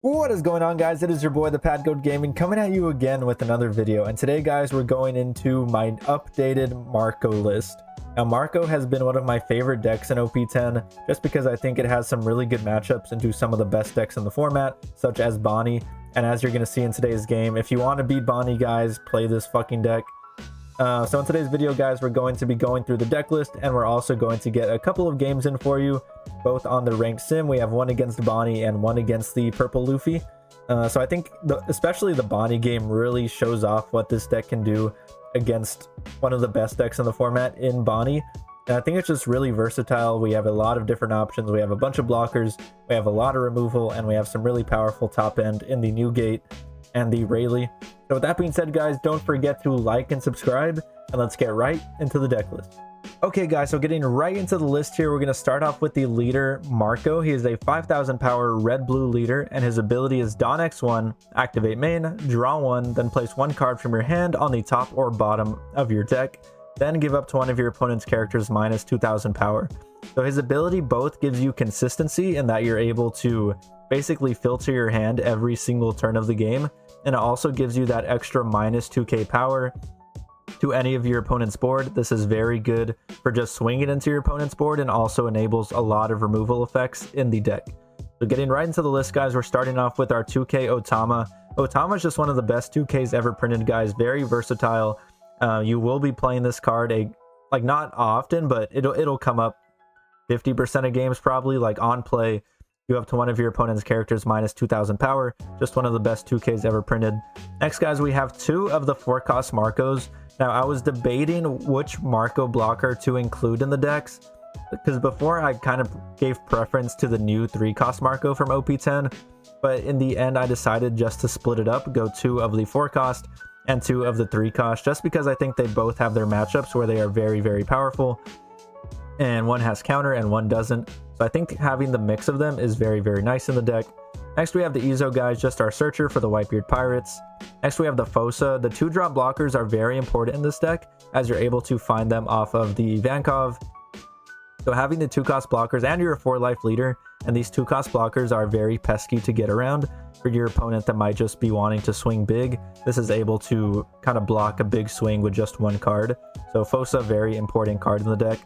What is going on, guys? It is your boy the Padcode Gaming coming at you again with another video, and today, guys, we're going into my updated Marco list. Now, Marco has been one of my favorite decks in OP10 just because I think it has some really good matchups into some of the best decks in the format, such as BONNEY. And as you're going to see in today's game, if you want to beat BONNEY, guys, play this fucking deck. So in today's video, guys, we're going to be going through the deck list, and we're also going to get a couple of games in for you, both on the ranked sim. We have one against BONNEY and one against the purple Luffy. So I think especially the BONNEY game really shows off what this deck can do against one of the best decks in the format in BONNEY. And I think it's just really versatile. We have a lot of different options. We have a bunch of blockers, we have a lot of removal, and we have some really powerful top end in the Newgate and the Rayleigh. So with that being said, guys, don't forget to like and subscribe, and let's get right into the deck list. Okay, guys, so getting right into the list here, we're going to start off with the leader, Marco. He is a 5,000 power red-blue leader, and his ability is Don X1, activate main, draw one, then place one card from your hand on the top or bottom of your deck, then give up to one of your opponent's characters minus 2,000 power. So his ability both gives you consistency in that you're able to basically filter your hand every single turn of the game, and it also gives you that extra minus 2k power to any of your opponent's board. This is very good for just swinging into your opponent's board, and also enables a lot of removal effects in the deck. So getting right into the list, guys, we're starting off with our 2k Otama. Otama is just one of the best 2ks ever printed, guys. Very versatile. You will be playing this card like not often, but it'll come up 50% of games probably. Like on play, you have to one of your opponent's characters minus 2,000 power. Just one of the best 2ks ever printed. Next, guys, we have two of the 4-cost Marcos. Now, I was debating which Marco blocker to include in the decks, because before I kind of gave preference to the new 3-cost Marco from OP10, but in the end I decided just to split it up, go 2 of the 4-cost and 2 of the 3-cost, just because I think they both have their matchups where they are very, very powerful, and one has counter and one doesn't. So I think having the mix of them is very, very nice in the deck. Next, we have the Ezo, guys, just our searcher for the Whitebeard Pirates. Next, we have the Fosa. The 2-drop blockers are very important in this deck, as you're able to find them off of the Vankov. So having the 2-cost blockers, and you're a 4-life leader, and these 2-cost blockers are very pesky to get around for your opponent that might just be wanting to swing big. This is able to kind of block a big swing with just one card. So Fosa, very important card in the deck.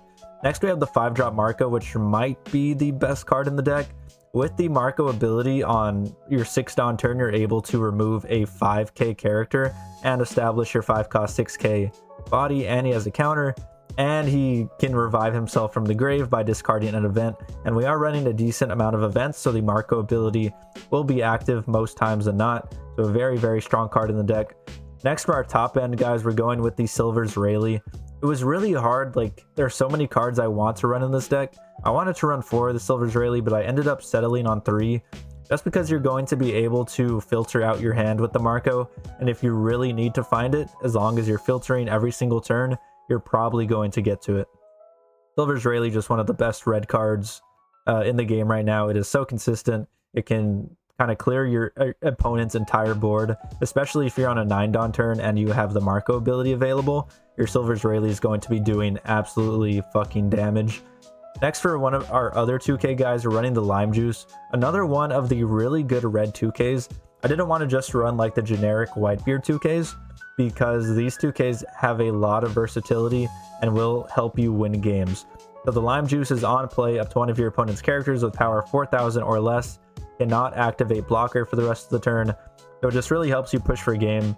Next, we have the 5-drop Marco, which might be the best card in the deck. With the Marco ability on your 6-Don turn, you're able to remove a 5k character and establish your 5-cost 6k body, and he has a counter, and he can revive himself from the grave by discarding an event. And we are running a decent amount of events, so the Marco ability will be active most times than not. So a very, very strong card in the deck. Next, for our top end, guys, we're going with the Silver's Rayleigh. It was really hard. Like, there are so many cards I want to run in this deck. I wanted to run 4 of the Silver's Rayleigh, but I ended up settling on 3, just because you're going to be able to filter out your hand with the Marco, and if you really need to find it, as long as you're filtering every single turn, you're probably going to get to it. Silver's Rayleigh, just one of the best red cards in the game right now. It is so consistent. It can kind of clear your opponent's entire board, especially if you're on a 9-Don turn and you have the Marco ability available. Your Silver's Rayleigh is going to be doing absolutely fucking damage. Next, for one of our other 2k guys, we're running the Lime Juice, another one of the really good red 2ks. I didn't want to just run like the generic Whitebeard 2ks, because these 2ks have a lot of versatility and will help you win games. So the Lime Juice is on play up to one of your opponent's characters with power 4,000 or less, cannot activate blocker for the rest of the turn, so it just really helps you push for a game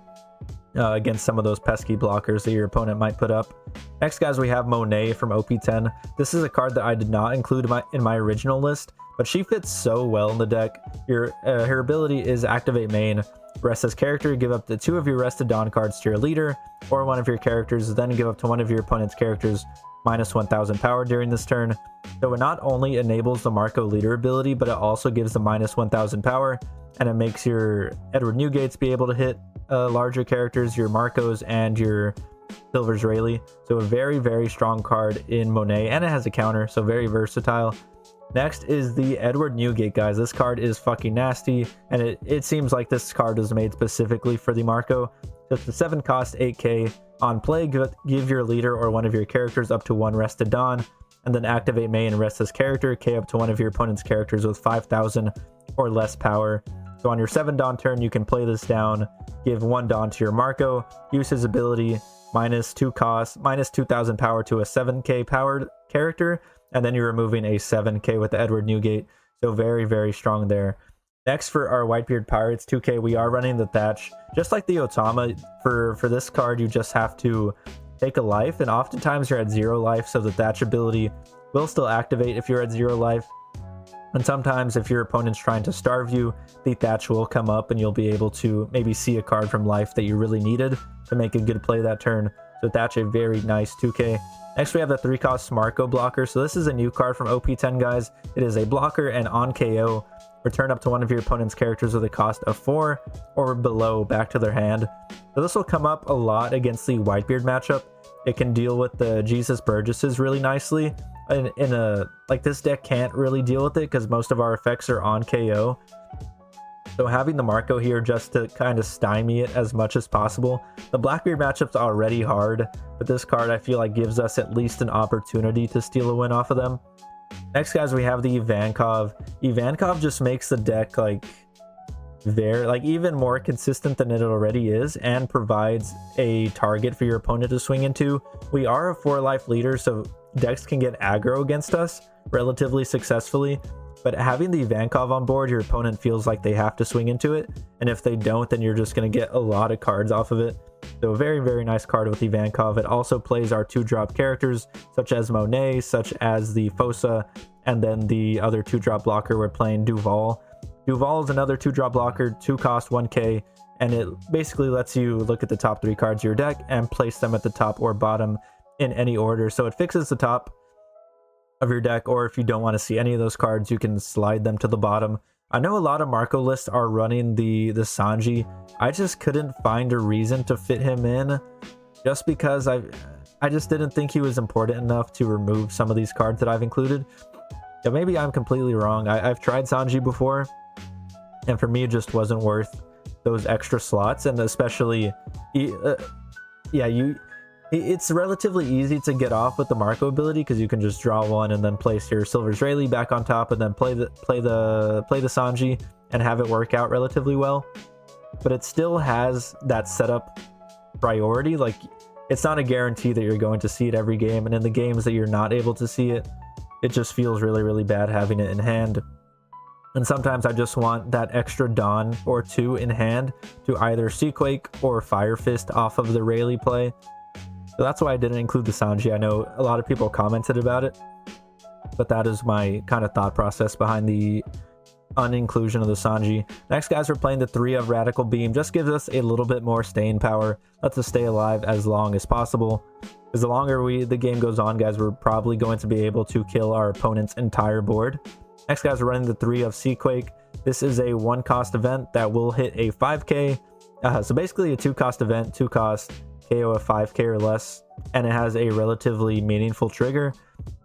against some of those pesky blockers that your opponent might put up. Next, guys, we have Monet from OP10. This is a card that I did not include in my original list, but she fits so well in the deck. Her ability is activate main, rest as character, give up to 2 of your rested Dawn cards to your leader or one of your characters, then give up to one of your opponent's characters minus 1,000 power during this turn. So it not only enables the Marco leader ability, but it also gives the minus 1,000 power, and it makes your Edward Newgates be able to hit larger characters, your Marcos, and your Silver's Rayleigh. So a very, very strong card in Monet, and it has a counter, so very versatile. Next is the Edward Newgate, guys. This card is fucking nasty, and it seems like this card was made specifically for the Marco. So it's the 7-cost 8k. On play, give your leader or one of your characters up to 1 rested Dawn, and then activate main and rest as character, K up to one of your opponent's characters with 5,000 or less power. So on your 7 Dawn turn, you can play this down, give 1 Dawn to your Marco, use his ability, minus 2 cost, minus 2000 power to a 7k powered character, and then you're removing a 7k with the Edward Newgate. So very, very strong there. Next, for our Whitebeard Pirates 2k, we are running the Thatch. Just like the Otama, for this card, you just have to take a life, and oftentimes you're at 0 life, so the Thatch ability will still activate if you're at 0 life. And sometimes if your opponent's trying to starve you, the Thatch will come up and you'll be able to maybe see a card from life that you really needed to make a good play that turn. So Thatch, a very nice 2k. Next, we have the 3-cost Marco blocker. So this is a new card from OP10, guys. It is a blocker, and on KO, return up to one of your opponent's characters with a cost of 4 or below back to their hand. So this will come up a lot against the Whitebeard matchup. It can deal with the Jesus Burgesses really nicely. In a like, this deck can't really deal with it because most of our effects are on KO. So having the Marco here just to kind of stymie it as much as possible. The Blackbeard matchup's already hard, but this card I feel like gives us at least an opportunity to steal a win off of them. Next, guys, we have the Ivankov. Ivankov just makes the deck even more consistent than it already is, and provides a target for your opponent to swing into. We are a 4-life leader, so decks can get aggro against us relatively successfully, but having the Ivankov on board, your opponent feels like they have to swing into it, and if they don't, then you're just going to get a lot of cards off of it. So a very, very nice card with Ivankov. It also plays our 2-drop characters such as Monet, such as the Fossa, and then the other 2-drop blocker we're playing, Duval. Duval is another 2-drop blocker, 2 cost 1k, and it basically lets you look at the top 3 cards of your deck and place them at the top or bottom in any order. So it fixes the top of your deck, or if you don't want to see any of those cards, you can slide them to the bottom. I know a lot of Marco lists are running the Sanji. I just couldn't find a reason to fit him in, just because I just didn't think he was important enough to remove some of these cards that I've included. Yeah, maybe I'm completely wrong. I've tried Sanji before, and for me it just wasn't worth those extra slots. And especially it's relatively easy to get off with the Marco ability because you can just draw 1 and then place your Silver Israeli back on top, and then play the Sanji and have it work out relatively well. But it still has that setup priority. Like, it's not a guarantee that you're going to see it every game, and in the games that you're not able to see it, it just feels really, really bad having it in hand. And sometimes I just want that extra Dawn or 2 in hand to either Seaquake or Fire Fist off of the Rayleigh play. So that's why I didn't include the Sanji. I know a lot of people commented about it, but that is my kind of thought process behind the uninclusion of the Sanji. Next, guys, we're playing the 3 of Radical Beam. Just gives us a little bit more staying power. Lets us stay alive as long as possible. Because the longer the game goes on, guys, we're probably going to be able to kill our opponent's entire board. Next, guys, we're running the 3 of Seaquake. This is a 1-cost event that will hit a 5k. So basically a 2-cost event, 2-cost KO of 5k or less, and it has a relatively meaningful trigger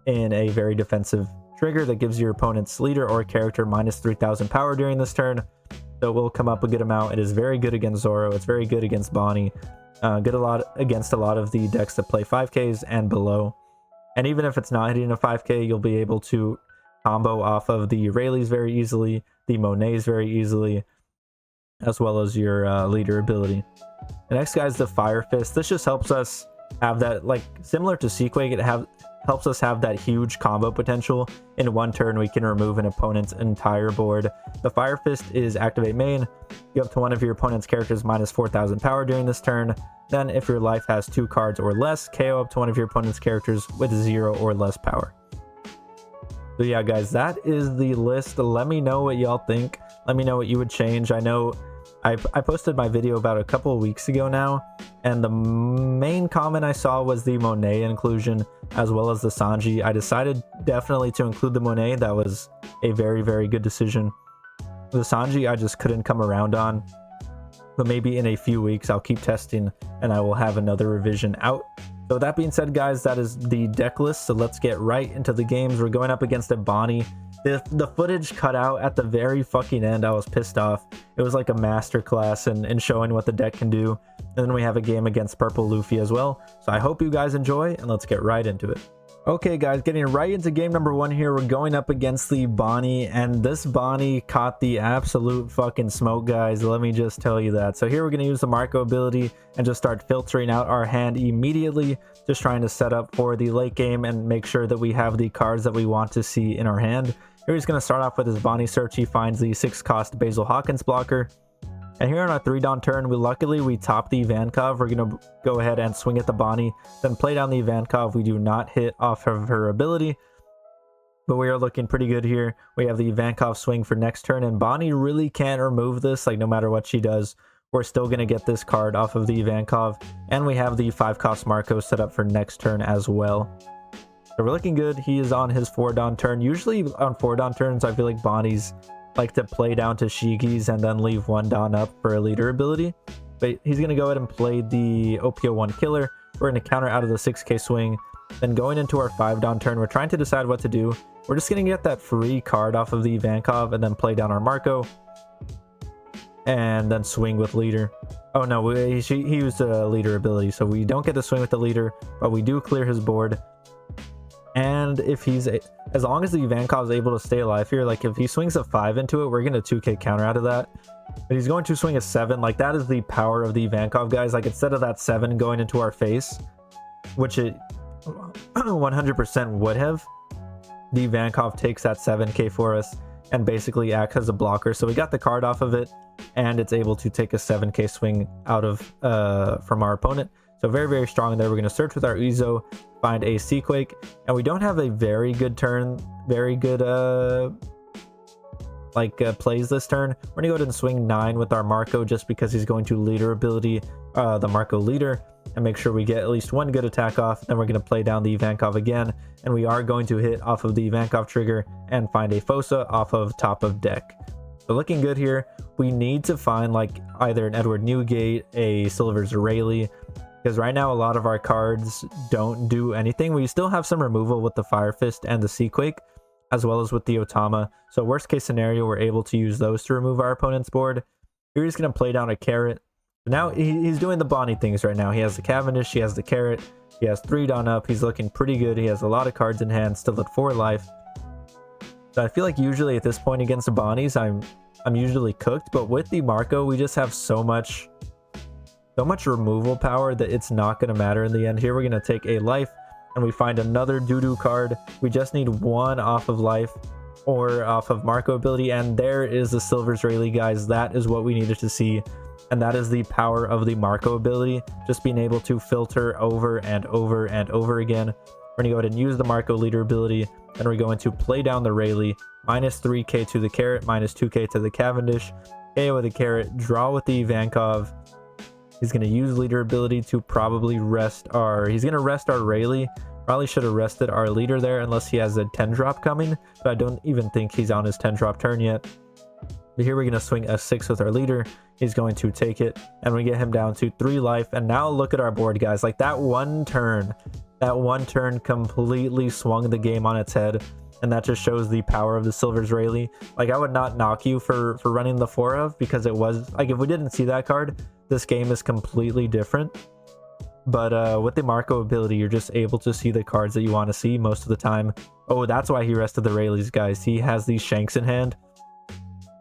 in a very defensive trigger that gives your opponent's leader or character minus 3000 power during this turn. So it will come up a good amount. It is very good against Zoro. It's very good against Bonnie. Good against a lot of the decks that play 5ks and below. And even if it's not hitting a 5k, you'll be able to combo off of the Rayleighs very easily, the Monets very easily, as well as your leader ability. The next guy is the Fire Fist. This just helps us have that, like, similar to Seaquake, it helps us have that huge combo potential. In 1 turn, we can remove an opponent's entire board. The Fire Fist is activate main. You up to one of your opponent's characters minus 4000 power during this turn. Then, if your life has 2 cards or less, KO up to one of your opponent's characters with 0 or less power. So yeah, guys, that is the list. Let me know what y'all think. Let me know what you would change. I know I posted my video about a couple of weeks ago now, and the main comment I saw was the Monet inclusion as well as the Sanji. I decided definitely to include the Monet. That was a very, very good decision. The Sanji I just couldn't come around on, but maybe in a few weeks I'll keep testing and I will have another revision out. So that being said, guys, that is the deck list. So let's get right into the games. We're going up against a Bonnie. The footage cut out at the very fucking end. I was pissed off. It was like a masterclass in showing what the deck can do. And then we have a game against Purple Luffy as well. So I hope you guys enjoy, and let's get right into it. Okay guys, getting right into game number 1 here. We're going up against the Bonnie, and this Bonnie caught the absolute fucking smoke, guys. Let me just tell you that. So here we're going to use the Marco ability and just start filtering out our hand immediately, just trying to set up for the late game and make sure that we have the cards that we want to see in our hand. Here he's going to start off with his Bonnie search. He finds the 6-cost Basil Hawkins blocker. And here on our 3-down turn, we top the Ivankov. We're going to go ahead and swing at the Bonnie, then play down the Ivankov. We do not hit off of her ability, but we are looking pretty good here. We have the Ivankov swing for next turn, and Bonnie really can't remove this. Like, no matter what she does, we're still going to get this card off of the Ivankov, and we have the 5-cost Marco set up for next turn as well. So we're looking good. He is on his 4-down turn. Usually on 4-down turns, I feel like Bonnie's like to play down to Shigi's and then leave 1 down up for a leader ability, but he's going to go ahead and play the OP10 killer. We're going to counter out of the 6k swing. Then going into our 5-down turn, we're trying to decide what to do. We're just going to get that free card off of the Ivankov and then play down our Marco and then swing with leader. Oh no, he used a leader ability, so we don't get to swing with the leader, but we do clear his board. And if as long as the Ivankov is able to stay alive here, like if he swings a 5 into it, we're going to 2k counter out of that. But he's going to swing a 7. Like, that is the power of the Ivankov, guys. Like, instead of that 7 going into our face, which it 100% would have, the Ivankov takes that 7k for us and basically acts as a blocker. So we got the card off of it, and it's able to take a 7k swing out of from our opponent. So very, very strong there. We're going to search with our Ezo, find a Seaquake, and we don't have a very good turn, very good plays this turn. We're going to go ahead and swing 9 with our Marco just because he's going to leader ability the Marco leader and make sure we get at least 1 good attack off. Then we're going to play down the Ivankov again, and we are going to hit off of the Ivankov trigger and find a Fossa off of top of deck. So looking good here. We need to find like either an Edward Newgate, a Silver's Rayleigh, because right now a lot of our cards don't do anything. We still have some removal with the Fire Fist and the Seaquake, as well as with the Otama. So worst case scenario, we're able to use those to remove our opponent's board. Here he's going to play down a Carrot. Now he's doing the Bonnie things right now. He has the Cavendish, he has the Carrot, he has 3 down up. He's looking pretty good. He has a lot of cards in hand, still at 4 life. So I feel like usually at this point against the Bonnies, I'm usually cooked, but with the Marco, we just have so much removal power that it's not going to matter in the end. Here we're going to take a life, and we find another doo-doo card. We just need 1 off of life or off of Marco ability, and there is the Silver's Rayleigh, guys. That is what we needed to see, and that is the power of the Marco ability, just being able to filter over and over and over again. We're going to go ahead and use the Marco leader ability, and we're going to play down the Rayleigh, minus 3k to the Carrot, minus 2k to the Cavendish, KO with the Carrot, draw with the Ivankov. He's going to use leader ability to probably rest our... He's going to rest our Rayleigh. Probably should have rested our leader there unless he has a 10-drop coming. But I don't even think he's on his 10-drop turn yet. But here we're going to swing a 6 with our leader. He's going to take it. And we get him down to 3 life. And now look at our board, guys. Like, that one turn completely swung the game on its head. And that just shows the power of the Silver's Rayleigh. Like, I would not knock you for running the 4 of, because it was... Like, if we didn't see that card, this game is completely different. But with the Marco ability, you're just able to see the cards that you want to see most of the time. Oh, that's why he rested the Rayleighs, guys. He has these Shanks in hand.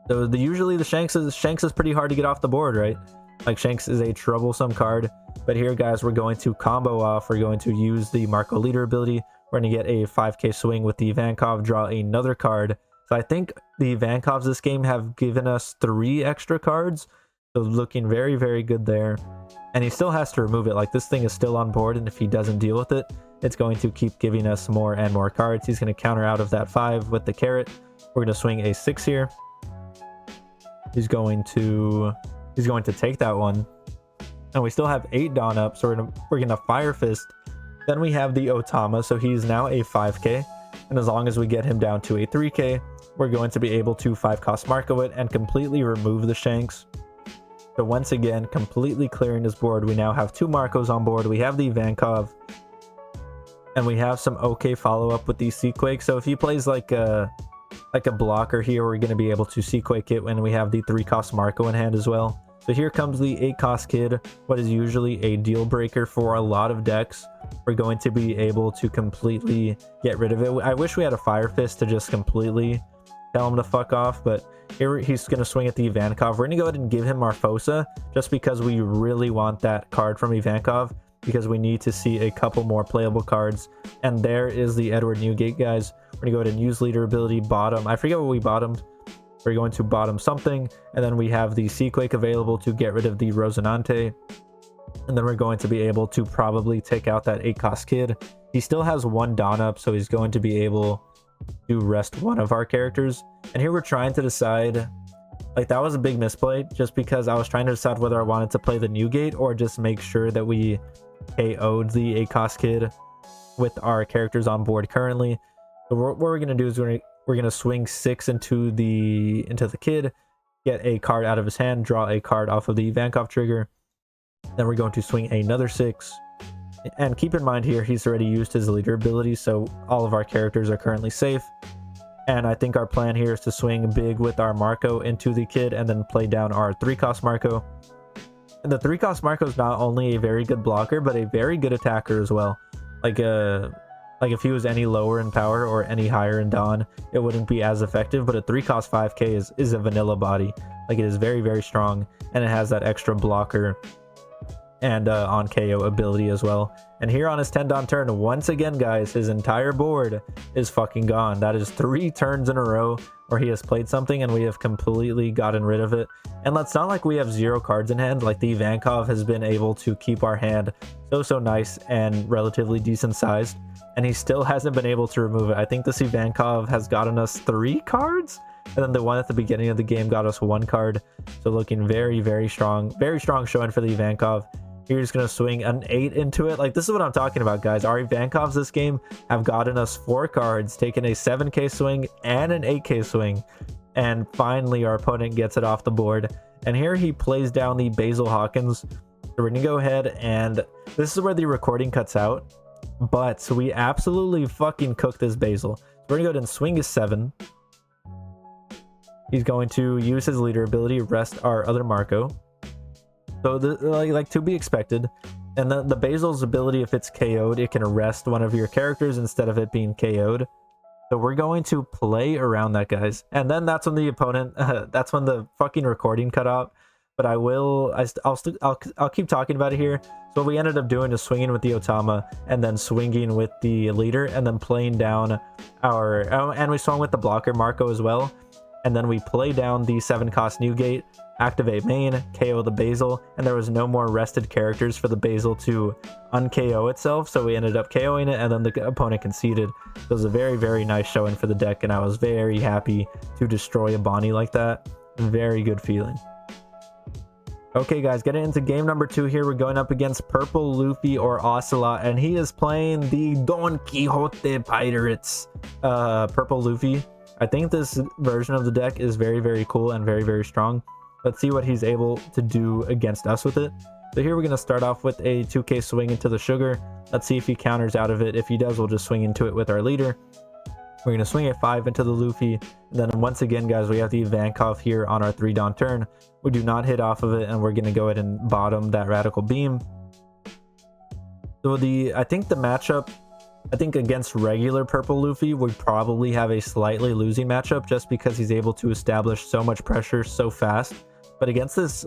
So usually the Shanks is pretty hard to get off the board, right? Like, Shanks is a troublesome card. But here, guys, we're going to combo off. We're going to use the Marco leader ability. We're going to get a 5k swing with the Ivankov, draw another card. So I think the Ivankovs this game have given us 3 extra cards. So looking very, very good there. And he still has to remove it. Like, this thing is still on board, and if he doesn't deal with it, it's going to keep giving us more and more cards. He's going to counter out of that 5 with the Carrot. We're going to swing a 6 here. He's going to take that one. And we still have 8 Dawn up, so we're gonna Fire Fist. Then we have the Otama, so he's now a 5k. And as long as we get him down to a 3k, we're going to be able to 5-cost Marco it and completely remove the Shanks. So once again, completely clearing his board. We now have 2 Marcos on board. We have the Ivankov, and we have some okay follow-up with the Seaquake. So if he plays like a blocker here, we're going to be able to Seaquake it when we have the 3-cost Marco in hand as well. So here comes the 8-cost kid, what is usually a deal breaker for a lot of decks. We're going to be able to completely get rid of it. I wish we had a Fire Fist to just completely tell him to fuck off, but here he's going to swing at the Ivankov. We're going to go ahead and give him Marfosa just because we really want that card from Ivankov, because we need to see a couple more playable cards. And there is the Edward Newgate, guys. We're going to go ahead and use leader ability bottom. I forget what we bottomed. We're going to bottom something, and then we have the Seaquake available to get rid of the Rosinante. And then we're going to be able to probably take out that 8-cost kid. He still has 1 Dawn up, so he's going to be able to rest one of our characters. And here we're trying to decide, like, that was a big misplay, just because I was trying to decide whether I wanted to play the Newgate or just make sure that we KO'd the 8-cost kid with our characters on board currently. So what we're going to do is we're going to swing 6 into the kid, get a card out of his hand, draw a card off of the Ivankov trigger. Then we're going to swing another 6. And keep in mind here, he's already used his leader ability, so all of our characters are currently safe. And I think our plan here is to swing big with our Marco into the kid and then play down our 3-cost Marco. And the 3-cost Marco is not only a very good blocker, but a very good attacker as well. Like if he was any lower in power or any higher in Dawn, it wouldn't be as effective. But a 3-cost 5k is a vanilla body. Like, it is very, very strong, and it has that extra blocker and on KO ability as well. And here on his 10 Dawn turn, once again, guys, his entire board is fucking gone. That is 3 turns in a row where he has played something and we have completely gotten rid of it. And it's not like we have 0 cards in hand. Like, the Ivankov has been able to keep our hand so nice and relatively decent sized, and he still hasn't been able to remove it. I think this Ivankov has gotten us 3 cards, and then the one at the beginning of the game got us 1 card. So looking very, very strong showing for the Ivankov. He's going to swing an 8 into it. Like, this is what I'm talking about, guys. Our Ivankovs this game have gotten us 4 cards, taken a 7k swing and an 8k swing. And finally, our opponent gets it off the board. And here he plays down the Basil Hawkins. So we're going to go ahead, and this is where the recording cuts out. But we absolutely fucking cooked this Basil. So we're going to go ahead and swing his 7. He's going to use his leader ability, rest our other Marco. So, like to be expected. And the Basil's ability, if it's KO'd, it can arrest one of your characters instead of it being KO'd. So we're going to play around that, guys. And then that's when the opponent, that's when the fucking recording cut out. But I'll keep talking about it here. So what we ended up doing is swinging with the Otama and then swinging with the leader and then playing down our, and we swung with the blocker Marco as well. And then we play down the 7-cost Newgate, activate main, KO the Basil, and there was no more rested characters for the Basil to un-KO itself, so we ended up KOing it, and then the opponent conceded. So it was a very, very nice showing for the deck, and I was very happy to destroy a Bonnie like that. Very good feeling. Okay, guys, getting into game number 2 here. We're going up against Purple Luffy or Ocelot, and he is playing the Don Quixote Pirates. Purple Luffy. I think this version of the deck is very, very cool and very, very strong. Let's see what he's able to do against us with it. So here we're going to start off with a 2k swing into the Sugar. Let's see if he counters out of it. If he does, we'll just swing into it with our leader. We're going to swing a 5 into the Luffy. And then once again, guys, we have the Ivankov here on our 3 Dawn turn. We do not hit off of it, and we're going to go ahead and bottom that Radical Beam. So I think the matchup, against regular Purple Luffy, we probably have a slightly losing matchup just because he's able to establish so much pressure so fast. But against this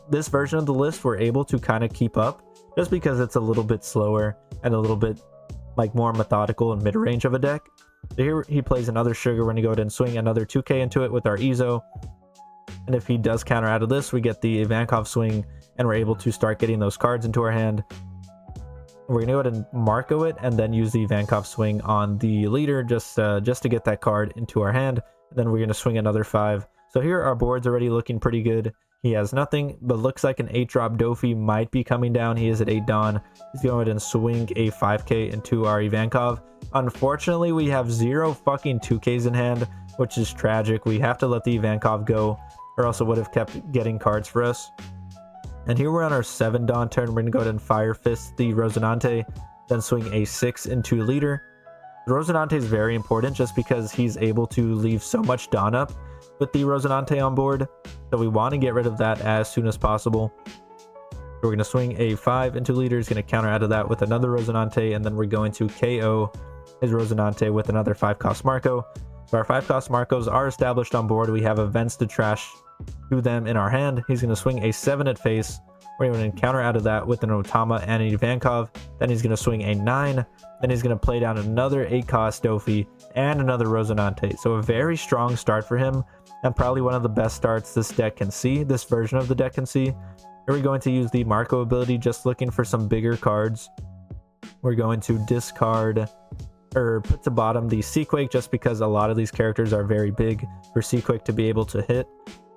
this version of the list, we're able to kind of keep up just because it's a little bit slower and a little bit like more methodical and mid-range of a deck. So here he plays another Sugar. We're going to go ahead and swing another 2k into it with our Izo. And if he does counter out of this, we get the Ivankov swing and we're able to start getting those cards into our hand. We're going to go ahead and Marco it and then use the Ivankov swing on the leader just to get that card into our hand. And then we're going to swing another 5. So here our board's already looking pretty good. He has nothing, but looks like an 8-drop Dofi might be coming down. He is at 8 Dawn. He's going to swing a 5k into our Ivankov. Unfortunately, we have 0 fucking 2ks in hand, which is tragic. We have to let the Ivankov go, or else it would have kept getting cards for us. And here we're on our 7 Dawn turn. We're going to go ahead and Fire Fist the Rosinante, then swing a 6 into leader. The Rosinante is very important just because he's able to leave so much Dawn up with the Rosinante on board, so we want to get rid of that as soon as possible. We're going to swing a 5 into leader. He's going to counter out of that with another Rosinante, and then we're going to KO his Rosinante with another 5-cost Marco. So our 5-cost Marcos are established on board. We have events to trash to them in our hand. He's going to swing a 7 at face. We're going to counter out of that with an Otama and a Vankov. Then he's going to swing a 9. Then he's going to play down another 8-cost Dofi and another Rosinante. So a very strong start for him, and probably one of the best starts this deck can see, this version of the deck can see. Here we're going to use the Marco ability, just looking for some bigger cards. We're going to discard or put to bottom the Seaquake, just because a lot of these characters are very big for Seaquake to be able to hit.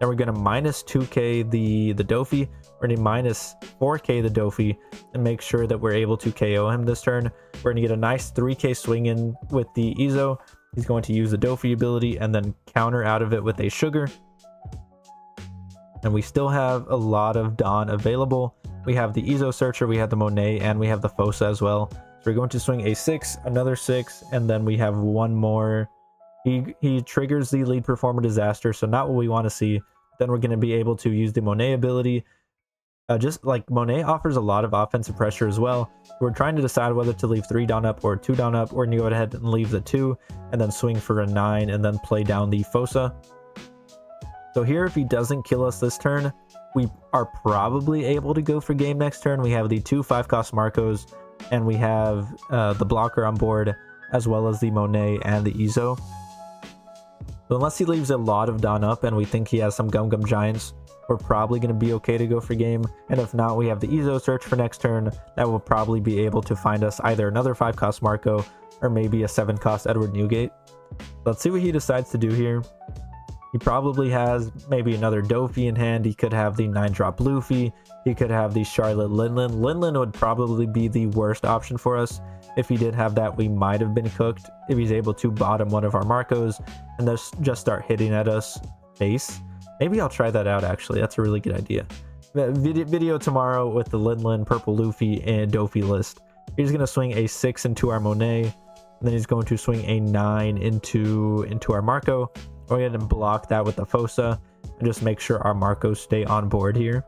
Then we're going to minus 2k the Dofi. We're going to minus 4k the Dofi and make sure that we're able to KO him this turn. We're going to get a nice 3k swing in with the Izo. He's going to use the Dofi ability and then counter out of it with a Sugar. And we still have a lot of Dawn available. We have the Izo Searcher, we have the Monet, and we have the Fosa as well. So we're going to swing a 6, another 6, and then we have one more. He triggers the Lead Performer Disaster, so not what we want to see. Then we're going to be able to use the Monet ability. Just like Monet offers a lot of offensive pressure as well. We're trying to decide whether to leave 3 down up or 2 down up. We're going to go ahead and leave the 2 and then swing for a 9 and then play down the Fosa. So here, if he doesn't kill us this turn, we are probably able to go for game next turn. We have the 2 5-cost Marcos, and we have the blocker on board, as well as the Monet and the Izo. So unless he leaves a lot of Dawn up and we think he has some Gum Gum Giants, we're probably going to be okay to go for game. And if not, we have the Izo Search for next turn. That will probably be able to find us either another 5-cost Marco or maybe a 7-cost Edward Newgate. Let's see what he decides to do here. He probably has maybe another Dofi in hand. He could have the 9-drop Luffy. He could have the Charlotte Linlin. Linlin would probably be the worst option for us. If he did have that, we might have been cooked. If he's able to bottom one of our Marcos and just start hitting at us face. Maybe I'll try that out, actually. That's a really good idea. Video tomorrow with the Linlin, Purple Luffy, and Dofi list. He's going to swing a 6 into our Monet. And then he's going to swing a 9 into our Marco. Go ahead and block that with the Fosa and just make sure our Marcos stay on board here.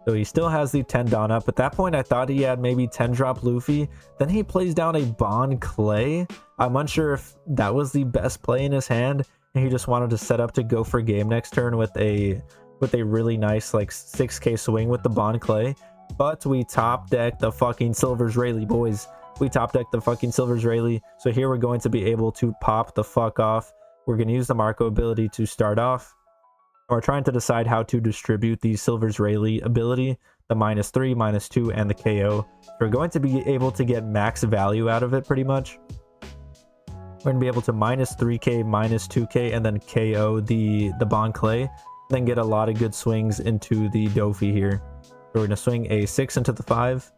So he still has the 10 Dawn up. At that point, I thought he had maybe 10 drop Luffy. Then he plays down a Bon Clay. I'm unsure if that was the best play in his hand, and he just wanted to set up to go for game next turn with a really nice like 6k swing with the Bon Clay. But we top deck the fucking Silver's Rayleigh, boys. We top deck the fucking Silver's Rayleigh. So here we're going to be able to pop the fuck off. We're going to use the Marco ability to start off. We're trying to decide how to distribute the Silver's Rayleigh ability, the -3, -2, and the KO. We're going to be able to get max value out of it pretty much. We're going to be able to -3k, -2k, and then KO the Bon Clay. Then get a lot of good swings into the Dofi here. So we're going to swing a 6 into the 5.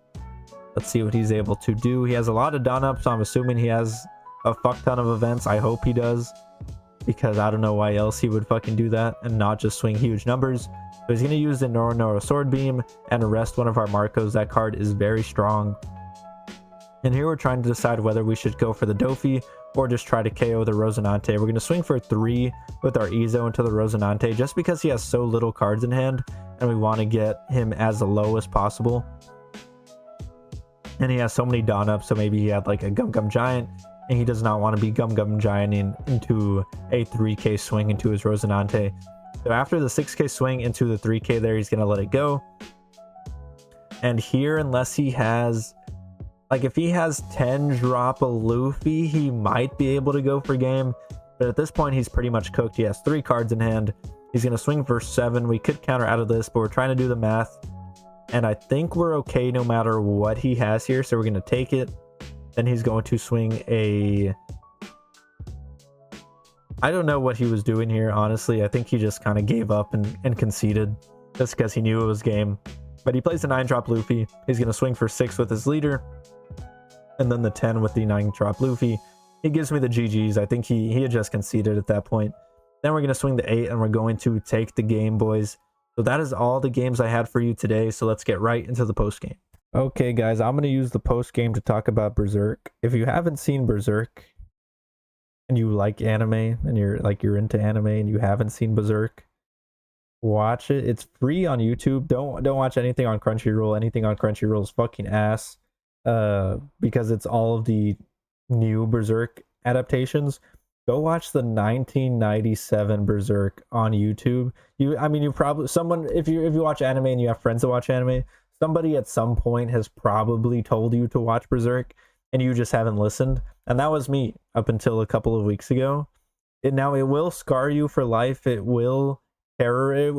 Let's see what he's able to do. He has a lot of Dawn up, so I'm assuming he has a fuck ton of events. I hope he does, because I don't know why else he would fucking do that and not just swing huge numbers. So he's going to use the Noro Sword Beam and arrest one of our Marcos. That card is very strong. And here we're trying to decide whether we should go for the Dofi or just try to KO the Rosinante. We're going to swing for 3 with our Izo into the Rosinante just because he has so little cards in hand and we want to get him as low as possible. And he has so many Dawn up, so maybe he had like a Gum Gum Giant, and he does not want to be Gum Gum Gianting into a 3k swing into his Rosinante. So after the 6k swing into the 3k there, he's going to let it go. And here, unless he has, like if he has 10 drop a Luffy, he might be able to go for game. But at this point, he's pretty much cooked. He has 3 cards in hand. He's going to swing for 7. We could counter out of this, but we're trying to do the math. And I think we're okay no matter what he has here. So we're going to take it. Then he's going to swing a... I don't know what he was doing here, honestly. I think he just kind of gave up and conceded just because he knew it was game. But he plays a 9-drop Luffy. He's going to swing for 6 with his leader. And then the 10 with the 9-drop Luffy. He gives me the GGs. I think he had just conceded at that point. Then we're going to swing the 8 and we're going to take the game, boys. So that is all the games I had for you today. So let's get right into the post game. Okay, guys, I'm going to use the post game to talk about Berserk. If you haven't seen Berserk, and you like anime and you're into anime and you haven't seen Berserk, watch it. It's free on YouTube. Don't watch anything on Crunchyroll. Anything on Crunchyroll is fucking ass. Because it's all of the new Berserk adaptations. Go watch the 1997 Berserk on YouTube. You probably someone if you watch anime and you have friends that watch anime, somebody at some point has probably told you to watch Berserk and you just haven't listened. And that was me up until a couple of weeks ago. Now it will scar you for life. It will it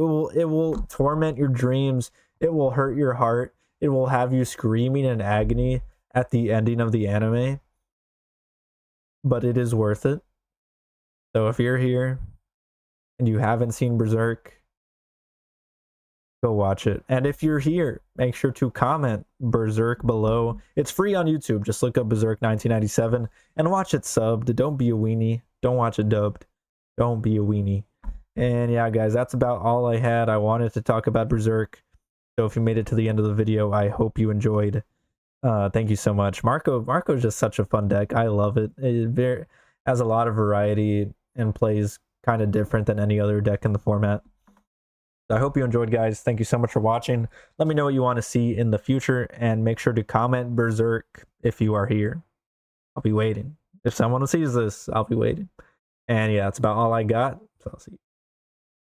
will torment your dreams. It will hurt your heart. It will have you screaming in agony at the ending of the anime. But it is worth it. So if you're here and you haven't seen Berserk, go watch it. And if you're here, make sure to comment Berserk below. It's free on YouTube. Just look up Berserk 1997 and watch it subbed. Don't be a weenie. Don't watch it dubbed. Don't be a weenie. And yeah, guys, that's about all I had. I wanted to talk about Berserk. So if you made it to the end of the video, I hope you enjoyed. Thank you so much. Marco's just such a fun deck. I love it. It has a lot of variety and plays kind of different than any other deck in the format. I hope you enjoyed, guys. Thank you so much for watching. Let me know what you want to see in the future, and make sure to comment Berserk if you are here. I'll be waiting. If someone sees this, I'll be waiting. And yeah, that's about all I got. So I'll see you.